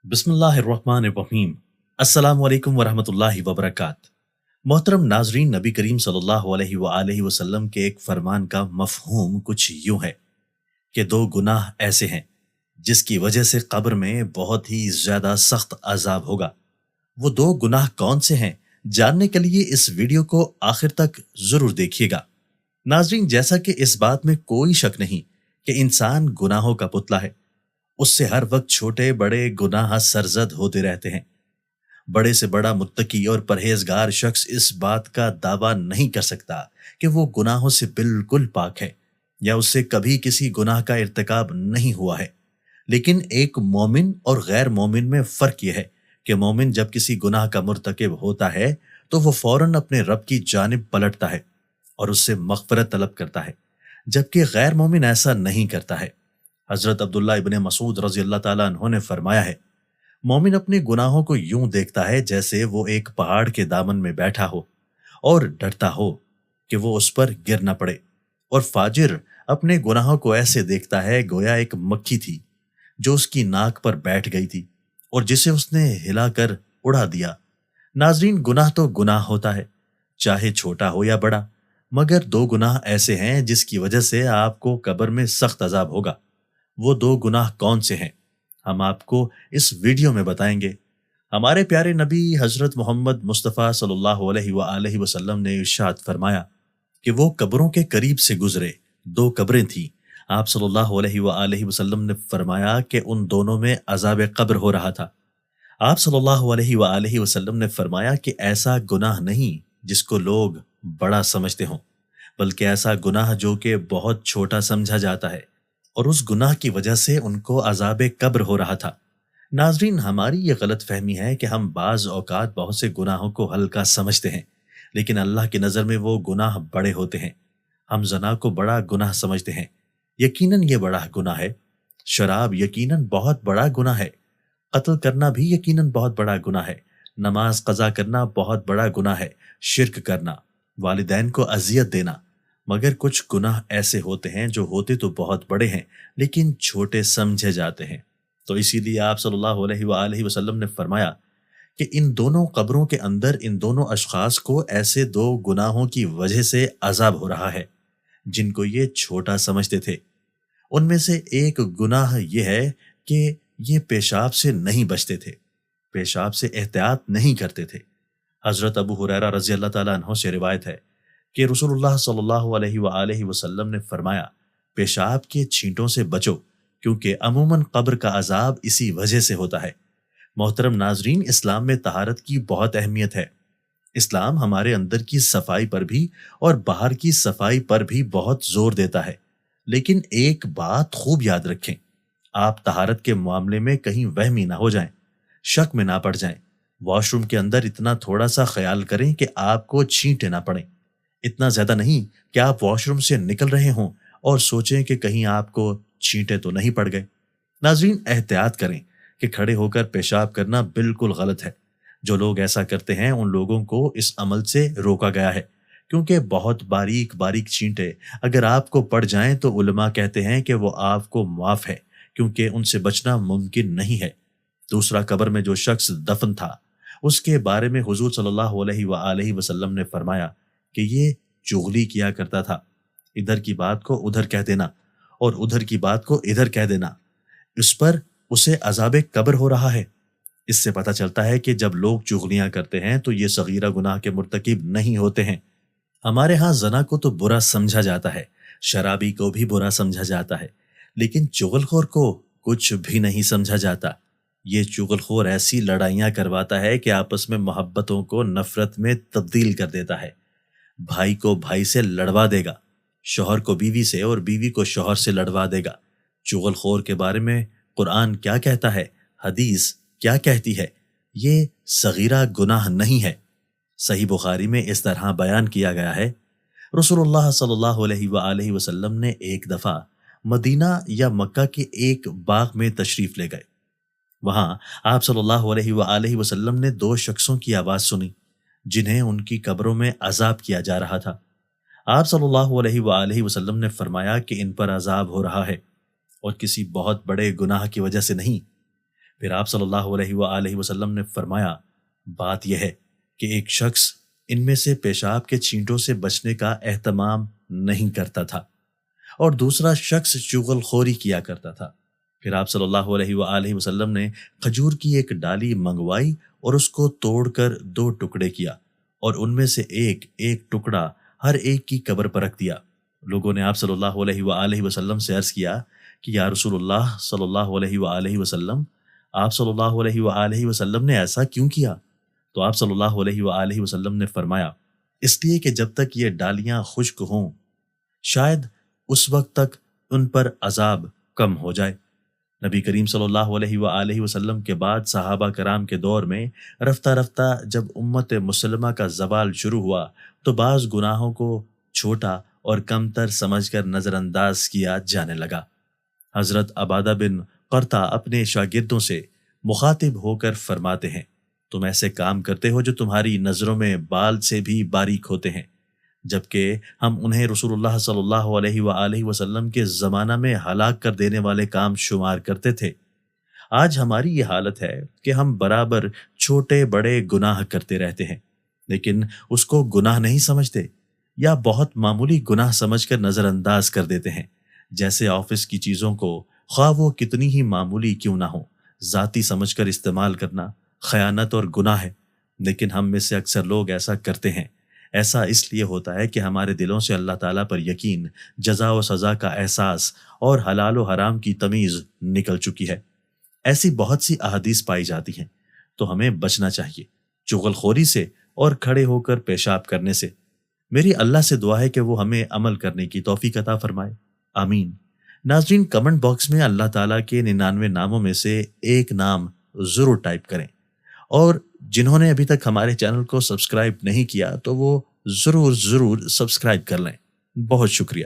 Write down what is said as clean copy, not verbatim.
बिस्मिल्लाहिर्रहमानिर्रहीम। अस्सलाम वालेकुम वरहमतुल्लाहि वबरकात। मोहतरम नाजरीन, नबी करीम सल्लल्लाहु अलैहि वसल्लम के एक फरमान का मफहूम कुछ यूं है कि दो गुनाह ऐसे हैं जिसकी वजह से कब्र में बहुत ही ज्यादा सख्त अजाब होगा। वो दो गुनाह कौन से हैं, जानने के लिए इस वीडियो को आखिर तक जरूर देखिएगा। नाजरीन, जैसा कि इस बात में कोई शक नहीं कि इंसान गुनाहों का पुतला है, उससे हर वक्त छोटे बड़े गुनाह सरजद होते रहते हैं। बड़े से बड़ा मुत्तकी और परहेजगार शख्स इस बात का दावा नहीं कर सकता कि वो गुनाहों से बिल्कुल पाक है या उससे कभी किसी गुनाह का इर्तिकाब नहीं हुआ है। लेकिन एक मोमिन और गैर मोमिन में फर्क यह है कि मोमिन जब किसी गुनाह का मुर्तकिब होता है तो वो फौरन अपने रब की जानिब पलटता है और उससे मगफरत तलब करता है, जबकि गैर मोमिन ऐसा नहीं करता है। हजरत अब्दुल्ला इब्ने मसूद रजी अल्लाह ताला अन्हो ने फरमाया है, मोमिन अपने गुनाहों को यूं देखता है जैसे वो एक पहाड़ के दामन में बैठा हो और डरता हो कि वो उस पर गिर न पड़े, और फाजिर अपने गुनाहों को ऐसे देखता है गोया एक मक्खी थी जो उसकी नाक पर बैठ गई थी और जिसे उसने हिलाकर उड़ा दिया। नाजरीन, गुनाह तो गुनाह होता है, चाहे छोटा हो या बड़ा, मगर दो गुनाह ऐसे हैं जिसकी वजह से आपको कब्र में सख्त अजाब होगा। वो दो गुनाह कौन से हैं, हम आपको इस वीडियो में बताएंगे। हमारे प्यारे नबी हजरत मोहम्मद मुस्तफ़ा सल्लल्लाहु अलैहि वसल्लम ने इरशाद फरमाया कि वो कब्रों के करीब से गुजरे, दो कब्रें थीं। आप सल्लल्लाहु अलैहि वसल्लम ने फरमाया कि उन दोनों में अजाब कब्र हो रहा था। आप सल्लल्लाहु अलैहि वसल्लम ने फरमाया कि ऐसा गुनाह नहीं जिसको लोग बड़ा समझते हों, बल्कि ऐसा गुनाह जो कि बहुत छोटा समझा जाता है, और उस गुनाह की वजह से उनको अजाब कब्र हो रहा था। नाजरीन, हमारी ये गलत फहमी है कि हम बाज औकात बहुत से गुनाहों को हल्का समझते हैं, लेकिन अल्लाह की नज़र में वो गुनाह बड़े होते हैं। हम जना को बड़ा गुनाह समझते हैं, यकीनन ये बड़ा गुनाह है। शराब यकीनन बहुत बड़ा गुनाह है। कत्ल करना भी यकीनन बहुत बड़ा गुनाह है। नमाज कज़ा करना बहुत बड़ा गुनाह है। शिर्क करना, वालिदैन को अजियत देना। मगर कुछ गुनाह ऐसे होते हैं जो होते तो बहुत बड़े हैं लेकिन छोटे समझे जाते हैं। तो इसीलिए आप सल्लल्लाहु अलैहि वसल्लम ने फरमाया कि इन दोनों कब्रों के अंदर इन दोनों अशखास को ऐसे दो गुनाहों की वजह से अजाब हो रहा है जिनको ये छोटा समझते थे। उनमें से एक गुनाह ये है कि ये पेशाब से नहीं बचते थे, पेशाब से एहतियात नहीं करते थे। हजरत अबू हुरैरा रजी अल्लाह ताला अन्हो से रिवायत है कि रसूलुल्लाह सल्लल्लाहु अलैहि वसल्लम ने फरमाया, पेशाब के छींटों से बचो क्योंकि अमूमन कब्र का अजाब इसी वजह से होता है। मोहतरम नाजरीन, इस्लाम में तहारत की बहुत अहमियत है। इस्लाम हमारे अंदर की सफाई पर भी और बाहर की सफाई पर भी बहुत जोर देता है। लेकिन एक बात खूब याद रखें, आप तहारत के मामले में कहीं वहमी ना हो जाएं, शक में ना पड़ जाएं। वॉशरूम के अंदर इतना थोड़ा सा ख्याल करें कि आपको छींटे ना पड़े, इतना ज्यादा नहीं कि आप वॉशरूम से निकल रहे हों और सोचें कि कहीं आपको छींटे तो नहीं पड़ गए। नाजरीन, एहतियात करें कि खड़े होकर पेशाब करना बिल्कुल गलत है। जो लोग ऐसा करते हैं उन लोगों को इस अमल से रोका गया है, क्योंकि बहुत बारीक बारीक छींटे अगर आपको पड़ जाएं तो उलमा कहते हैं कि वो आपको माफ है, क्योंकि उनसे बचना मुमकिन नहीं है। दूसरा, कब्र में जो शख्स दफन था उसके बारे में हुजूर सल्लल्लाहु अलैहि वसल्लम ने फरमाया कि ये चुगली किया करता था, इधर की बात को उधर कह देना और उधर की बात को इधर कह देना, इस पर उसे अजाब कब्र हो रहा है। इससे पता चलता है कि जब लोग चुगलियां करते हैं तो ये सगीरा गुनाह के मुर्तकिब नहीं होते हैं। हमारे यहाँ जना को तो बुरा समझा जाता है, शराबी को भी बुरा समझा जाता है, लेकिन चुगलखोर को कुछ भी नहीं समझा जाता। ये चुगलखोर ऐसी लड़ाइयां करवाता है कि आपस में मोहब्बतों को नफरत में तब्दील कर देता है। भाई को भाई से लड़वा देगा, शौहर को बीवी से और बीवी को शौहर से लड़वा देगा। चुगलखोर के बारे में कुरान क्या कहता है, हदीस क्या कहती है, ये सगीरा गुनाह नहीं है। सही बुखारी में इस तरह बयान किया गया है, रसूलुल्लाह सल्लल्लाहु अलैहि वसल्लम ने एक दफा मदीना या मक्का के एक बाग में तशरीफ ले गए। वहां आप सल्लल्लाहु अलैहि वसल्लम ने दो शख्सों की आवाज सुनी जिन्हें उनकी कब्रों में अजाब किया जा रहा था। आप सल्लल्लाहु अलैहि वसल्लम ने फरमाया कि इन पर अजाब हो रहा है और किसी बहुत बड़े गुनाह की वजह से नहीं। پھر آپ صلی اللہ علیہ وآلہ وسلم نے فرمایا، بات یہ ہے کہ ایک شخص ان میں سے پیشاب کے چھینٹوں سے بچنے کا اہتمام نہیں کرتا تھا اور دوسرا شخص چغل خوری کیا کرتا تھا۔ پھر آپ صلی اللہ علیہ وآلہ وسلم نے کھجور کی ایک ڈالی منگوائی اور اس کو توڑ کر 2 ٹکڑے کیا اور ان میں سے ایک ایک ٹکڑا ہر ایک کی قبر پر رکھ دیا۔ لوگوں نے آپ صلی اللہ علیہ وآلہ وسلم سے عرض کیا کہ یا رسول اللہ صلی اللہ علیہ وآلہ وسلم، آپ صلی اللہ علیہ وآلہ وسلم نے ایسا کیوں کیا؟ تو آپ صلی اللہ علیہ وآلہ وسلم نے فرمایا، اس لیے کہ جب تک یہ ڈالیاں خشک ہوں شاید اس وقت تک ان پر عذاب کم ہو جائے۔ نبی کریم صلی اللہ علیہ وآلہ وسلم کے بعد صحابہ کرام کے دور میں رفتہ رفتہ جب امت مسلمہ کا زوال شروع ہوا تو بعض گناہوں کو چھوٹا اور کمتر سمجھ کر نظر انداز کیا جانے لگا۔ حضرت عبادہ بن قرطہ اپنے شاگردوں سے مخاطب ہو کر فرماتے ہیں، تم ایسے کام کرتے ہو جو تمہاری نظروں میں بال سے بھی باریک ہوتے ہیں، جبکہ ہم انہیں رسول اللہ صلی اللہ علیہ وآلہ وسلم کے زمانہ میں ہلاک کر دینے والے کام شمار کرتے تھے۔ آج ہماری یہ حالت ہے کہ ہم برابر چھوٹے بڑے گناہ کرتے رہتے ہیں، لیکن اس کو گناہ نہیں سمجھتے یا بہت معمولی گناہ سمجھ کر نظر انداز کر دیتے ہیں، جیسے آفس کی چیزوں کو خواہ وہ کتنی ہی معمولی کیوں نہ ہو ذاتی سمجھ کر استعمال کرنا خیانت اور گناہ ہے۔ لیکن ہم میں سے اکثر لوگ ایسا کرتے ہیں۔ ایسا اس لیے ہوتا ہے کہ ہمارے دلوں سے اللہ تعالیٰ پر یقین، جزا و سزا کا احساس اور حلال و حرام کی تمیز نکل چکی ہے۔ ایسی بہت سی احادیث پائی جاتی ہیں، تو ہمیں بچنا چاہیے چغل خوری سے اور کھڑے ہو کر پیشاب کرنے سے۔ میری اللہ سے دعا ہے کہ وہ ہمیں عمل کرنے کی توفیق عطا فرمائے، آمین۔ ناظرین، کمنٹ باکس میں اللہ تعالیٰ کے 99 ناموں میں سے ایک نام ضرور ٹائپ کریں، اور جنہوں نے ابھی تک ہمارے چینل کو سبسکرائب نہیں کیا تو وہ ضرور سبسکرائب کر لیں۔ بہت شکریہ۔